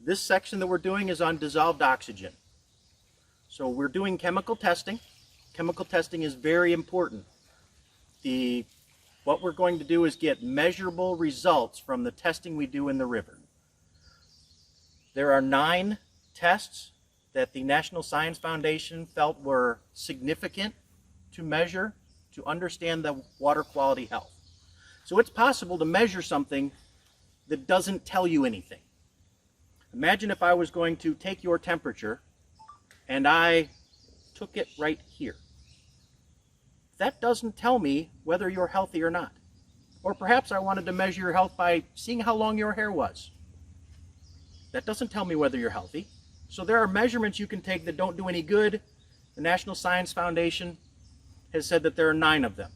This section that we're doing is on dissolved oxygen. So we're doing chemical testing. Chemical testing is very important. What we're going to do is get measurable results from the testing we do in the river. There are 9 tests that the National Science Foundation felt were significant to measure to understand the water quality health. So it's possible to measure something that doesn't tell you anything. Imagine if I was going to take your temperature and I took it right here. That doesn't tell me whether you're healthy or not. Or perhaps I wanted to measure your health by seeing how long your hair was. That doesn't tell me whether you're healthy. So there are measurements you can take that don't do any good. The National Science Foundation has said that there are 9 of them.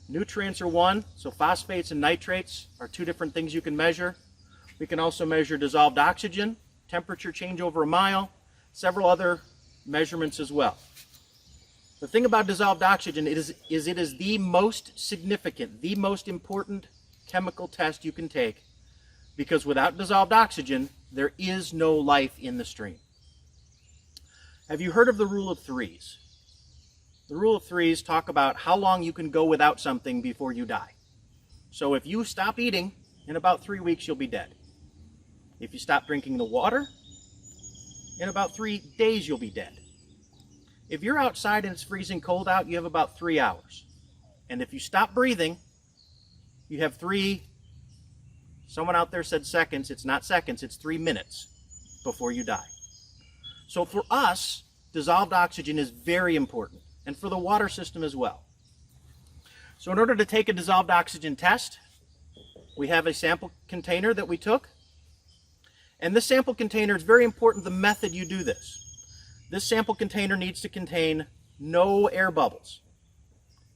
Nutrients are one, so phosphates and nitrates are 2 different things you can measure. We can also measure dissolved oxygen, temperature change over a mile, several other measurements as well. The thing about dissolved oxygen is it is the most significant, the most important chemical test you can take, because without dissolved oxygen, there is no life in the stream. Have you heard of the rule of 3s? The rule of 3s talk about how long you can go without something before you die. So if you stop eating, in about 3 weeks you'll be dead. If you stop drinking the water, in about 3 days you'll be dead. If you're outside and it's freezing cold out, you have about 3 hours. And if you stop breathing, you have someone out there said seconds, it's not seconds, it's 3 minutes before you die. So for us, dissolved oxygen is very important, and for the water system as well. So in order to take a dissolved oxygen test, we have a sample container that we took. And this sample container, it's very important the method you do this. This sample container needs to contain no air bubbles.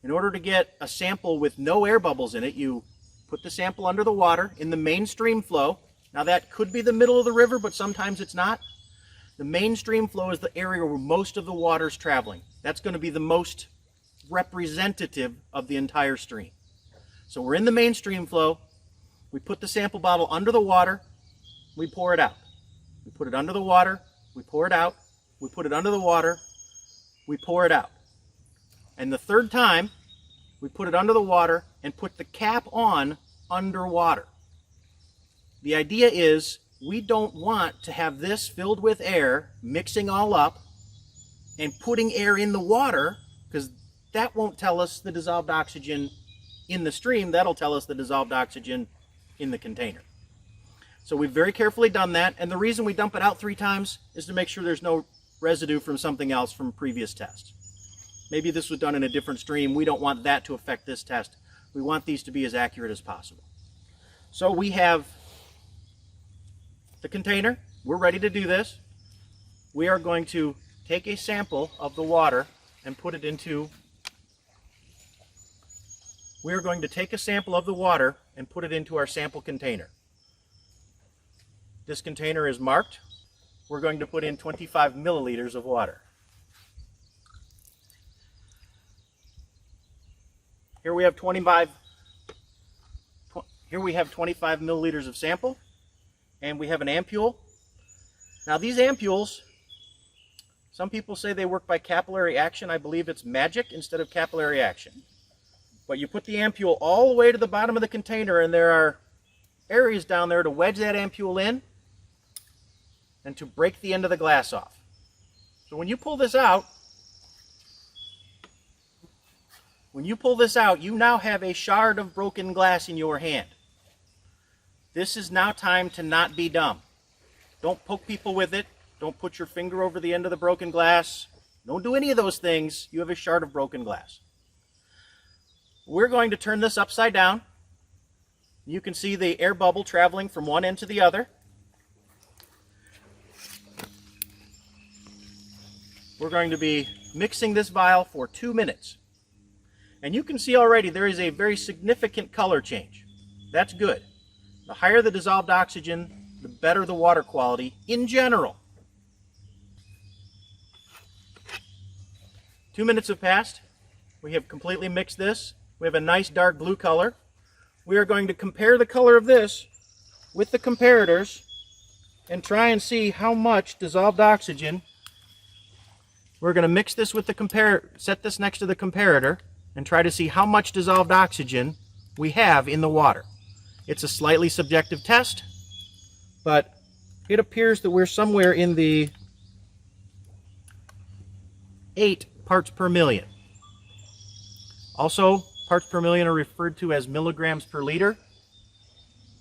In order to get a sample with no air bubbles in it, you put the sample under the water in the main stream flow. Now that could be the middle of the river, but sometimes it's not. The main stream flow is the area where most of the water is traveling. That's going to be the most representative of the entire stream. So we're in the main stream flow. We put the sample bottle under the water. We pour it out. We put it under the water. We pour it out. We put it under the water. We pour it out. And the third time, we put it under the water and put the cap on underwater. The idea is we don't want to have this filled with air, mixing all up, and putting air in the water, because that won't tell us the dissolved oxygen in the stream. That'll tell us the dissolved oxygen in the container. So we've very carefully done that, and the reason we dump it out 3 times is to make sure there's no residue from something else from previous tests. Maybe this was done in a different stream. We don't want that to affect this test. We want these to be as accurate as possible. So we have the container. We're ready to do this. We are going to take a sample of the water and put it into our sample container. This container is marked. We're going to put in 25 milliliters of water. Here we have 25 milliliters of sample, and we have an ampule. Now these ampules, some people say they work by capillary action. I believe it's magic instead of capillary action. But you put the ampule all the way to the bottom of the container, and there are areas down there to wedge that ampule in and to break the end of the glass off. So when you pull this out, you now have a shard of broken glass in your hand. This is now time to not be dumb. Don't poke people with it. Don't put your finger over the end of the broken glass. Don't do any of those things. You have a shard of broken glass. We're going to turn this upside down. You can see the air bubble traveling from one end to the other. We're going to be mixing this vial for 2 minutes. And you can see already there is a very significant color change. That's good. The higher the dissolved oxygen, the better the water quality in general. 2 minutes have passed. We have completely mixed this. We have a nice dark blue color. We are going to compare the color of this with the comparators and try and see how much dissolved oxygen. We're going to mix this with the set this next to the comparator and try to see how much dissolved oxygen we have in the water. It's a slightly subjective test, but it appears that we're somewhere in the 8 parts per million. Also, parts per million are referred to as milligrams per liter.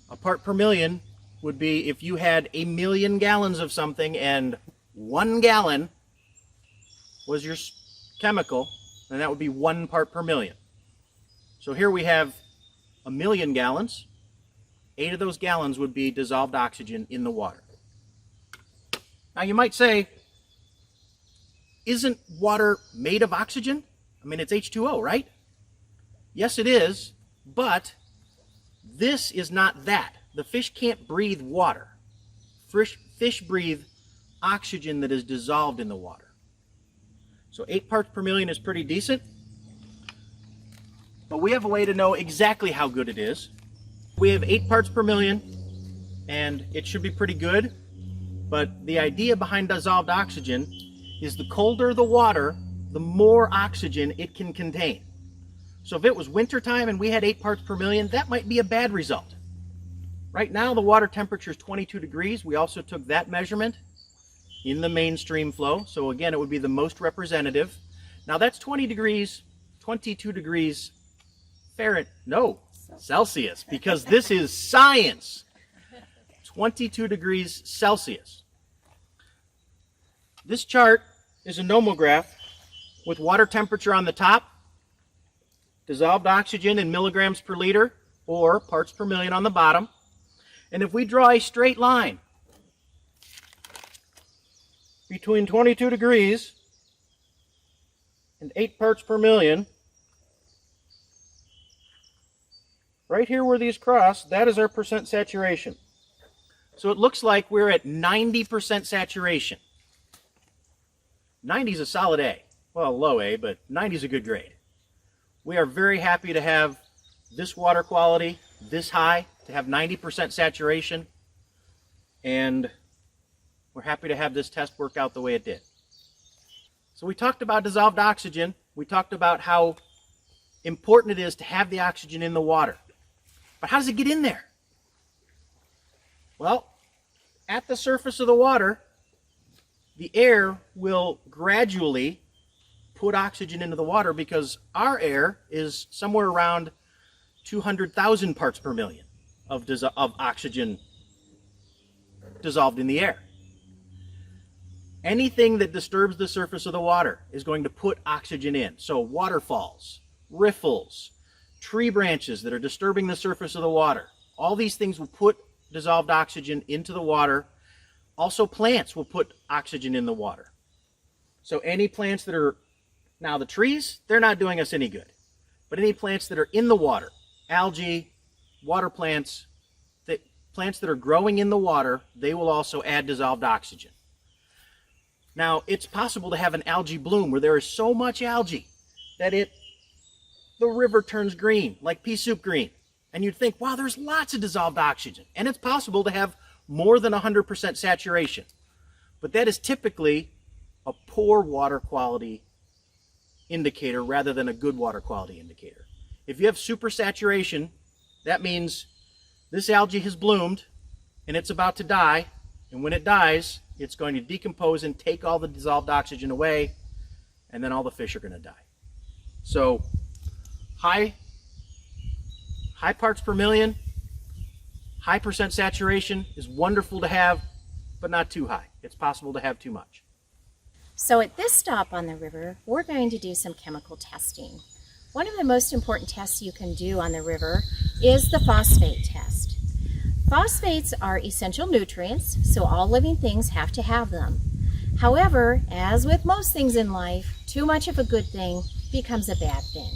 A part per million would be if you had 1,000,000 gallons of something and 1 gallon was your chemical, then that would be 1 part per million. So here we have 1,000,000 gallons. 8 of those gallons would be dissolved oxygen in the water. Now you might say, isn't water made of oxygen? I mean, it's H2O, right? Yes, it is, but this is not that. The fish can't breathe water. Fish breathe oxygen that is dissolved in the water. So 8 parts per million is pretty decent, but we have a way to know exactly how good it is. We have 8 parts per million, and it should be pretty good, but the idea behind dissolved oxygen is the colder the water, the more oxygen it can contain. So if it was wintertime and we had 8 parts per million, that might be a bad result. Right now the water temperature is 22 degrees. We also took that measurement in the mainstream flow. So again, it would be the most representative. Now that's 22 degrees Fahrenheit, no, Celsius, because this is science. 22 degrees Celsius. This chart is a nomograph with water temperature on the top, dissolved oxygen in milligrams per liter, or parts per million on the bottom. And if we draw a straight line between 22 degrees and 8 parts per million, right here where these cross, that is our percent saturation. So it looks like we're at 90% saturation. 90 is a solid A. Well, low A, but 90 is a good grade. We are very happy to have this water quality this high, to have 90% saturation, and we're happy to have this test work out the way it did. So we talked about dissolved oxygen. We talked about how important it is to have the oxygen in the water. But how does it get in there? Well, at the surface of the water, the air will gradually put oxygen into the water because our air is somewhere around 200,000 parts per million of oxygen dissolved in the air. Anything that disturbs the surface of the water is going to put oxygen in. So waterfalls, riffles, tree branches that are disturbing the surface of the water, all these things will put dissolved oxygen into the water. Also plants will put oxygen in the water. So any plants that are, now the trees, they're not doing us any good. But any plants that are in the water, algae, water plants, plants that are growing in the water, they will also add dissolved oxygen. Now, it's possible to have an algae bloom where there is so much algae that the river turns green, like pea soup green. And you'd think, wow, there's lots of dissolved oxygen. And it's possible to have more than 100% saturation. But that is typically a poor water quality indicator rather than a good water quality indicator. If you have supersaturation, that means this algae has bloomed and it's about to die. And when it dies, it's going to decompose and take all the dissolved oxygen away, and then all the fish are going to die. So high parts per million, high percent saturation is wonderful to have, but not too high. It's possible to have too much. So at this stop on the river, we're going to do some chemical testing. One of the most important tests you can do on the river is the phosphate test. Phosphates are essential nutrients, so all living things have to have them. However, as with most things in life, too much of a good thing becomes a bad thing.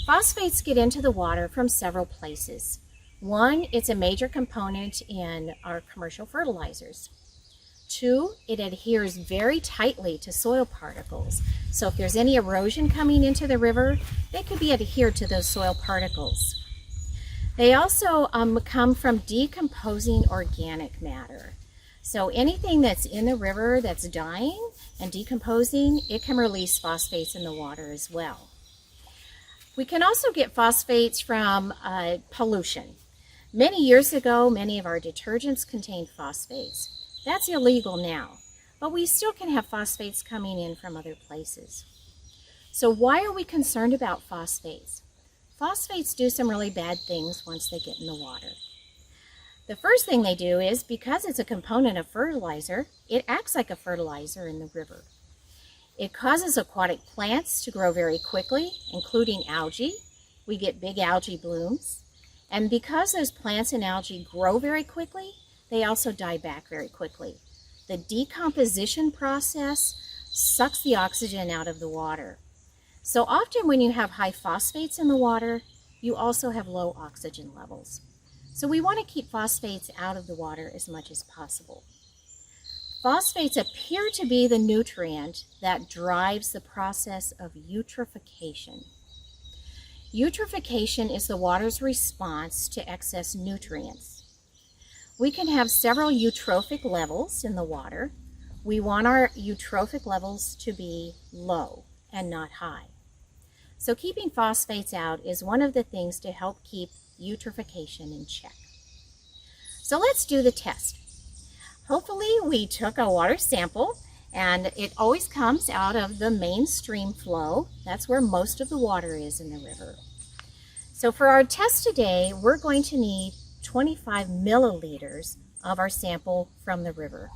Phosphates get into the water from several places. One, it's a major component in our commercial fertilizers. Two, it adheres very tightly to soil particles. So if there's any erosion coming into the river, they could be adhered to those soil particles. They also come from decomposing organic matter. So anything that's in the river that's dying and decomposing, it can release phosphates in the water as well. We can also get phosphates from pollution. Many years ago, many of our detergents contained phosphates. That's illegal now, but we still can have phosphates coming in from other places. So why are we concerned about phosphates? Phosphates do some really bad things once they get in the water. The first thing they do is, because it's a component of fertilizer, it acts like a fertilizer in the river. It causes aquatic plants to grow very quickly, including algae. We get big algae blooms. And because those plants and algae grow very quickly, they also die back very quickly. The decomposition process sucks the oxygen out of the water. So often when you have high phosphates in the water, you also have low oxygen levels. So we want to keep phosphates out of the water as much as possible. Phosphates appear to be the nutrient that drives the process of eutrophication. Eutrophication is the water's response to excess nutrients. We can have several eutrophic levels in the water. We want our eutrophic levels to be low and not high. So keeping phosphates out is one of the things to help keep eutrophication in check. So let's do the test. Hopefully we took a water sample, and it always comes out of the main stream flow. That's where most of the water is in the river. So for our test today, we're going to need 25 milliliters of our sample from the river.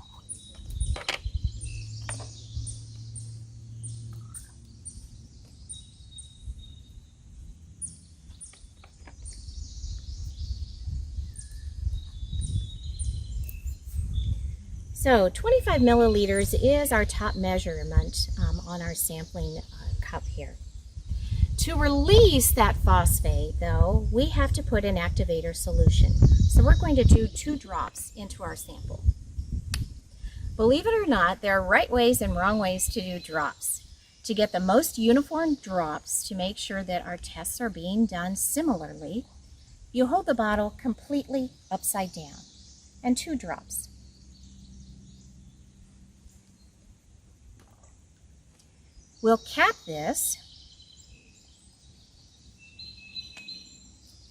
So 25 milliliters is our top measurement on our sampling cup here. To release that phosphate, though, we have to put an activator solution. So we're going to do 2 drops into our sample. Believe it or not, there are right ways and wrong ways to do drops. To get the most uniform drops, to make sure that our tests are being done similarly, you hold the bottle completely upside down and 2 drops. We'll cap this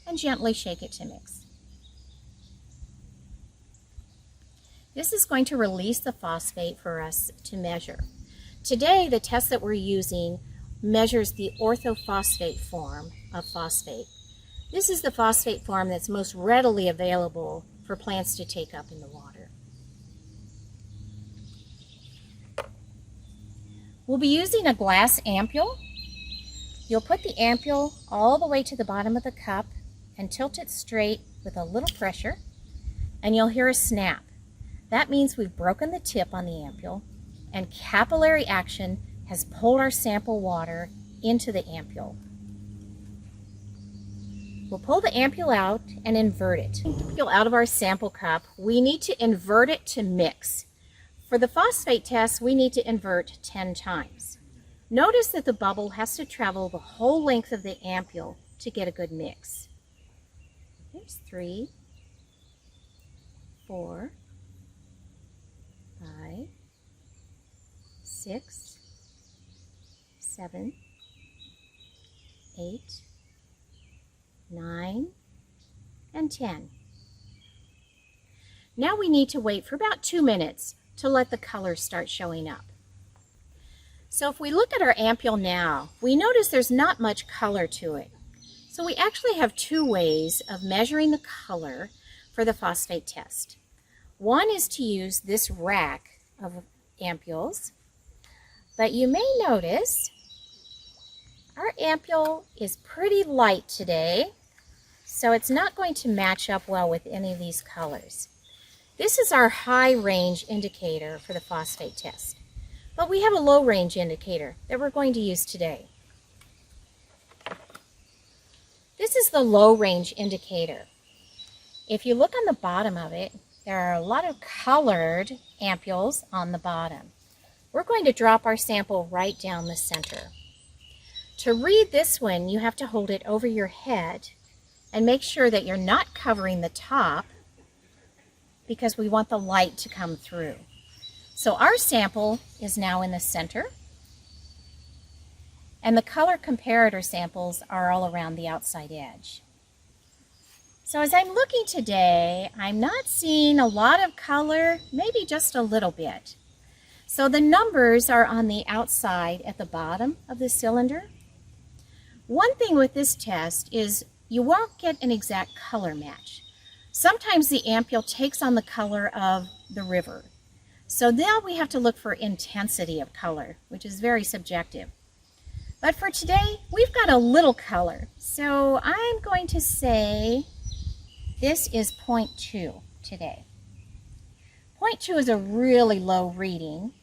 and gently shake it to mix. This is going to release the phosphate for us to measure. Today, the test that we're using measures the orthophosphate form of phosphate. This is the phosphate form that's most readily available for plants to take up in the water. We'll be using a glass ampule. You'll put the ampule all the way to the bottom of the cup and tilt it straight with a little pressure, and you'll hear a snap. That means we've broken the tip on the ampule, and capillary action has pulled our sample water into the ampule. We'll pull the ampule out and invert it. Out of our sample cup, we need to invert it to mix. For the phosphate test, we need to invert 10 times. Notice that the bubble has to travel the whole length of the ampule to get a good mix. Here's 3, 4, 5, 6, 7, 8, 9, and 10. Now we need to wait for about 2 minutes to let the colors start showing up. So if we look at our ampule now, we notice there's not much color to it. So we actually have 2 ways of measuring the color for the phosphate test. One is to use this rack of ampules, but you may notice our ampule is pretty light today, so it's not going to match up well with any of these colors. This is our high range indicator for the phosphate test, but we have a low range indicator that we're going to use today. This is the low range indicator. If you look on the bottom of it, there are a lot of colored ampules on the bottom. We're going to drop our sample right down the center. To read this one, you have to hold it over your head and make sure that you're not covering the top because we want the light to come through. So our sample is now in the center, and the color comparator samples are all around the outside edge. So as I'm looking today, I'm not seeing a lot of color, maybe just a little bit. So the numbers are on the outside at the bottom of the cylinder. One thing with this test is you won't get an exact color match. Sometimes the ampule takes on the color of the river. So now we have to look for intensity of color, which is very subjective. But for today, we've got a little color. So I'm going to say this is 0.2 today. 0.2 is a really low reading.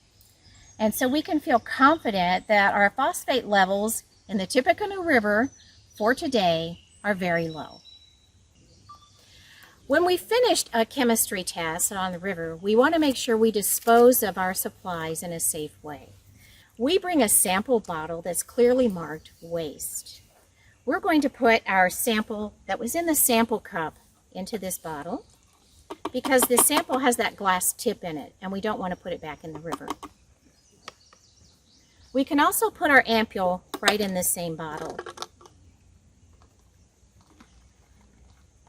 And so we can feel confident that our phosphate levels in the Tippecanoe River for today are very low. When we finished a chemistry test on the river, we want to make sure we dispose of our supplies in a safe way. We bring a sample bottle that's clearly marked waste. We're going to put our sample that was in the sample cup into this bottle because the sample has that glass tip in it and we don't want to put it back in the river. We can also put our ampule right in the same bottle.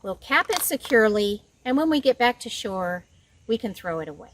We'll cap it securely, and when we get back to shore, we can throw it away.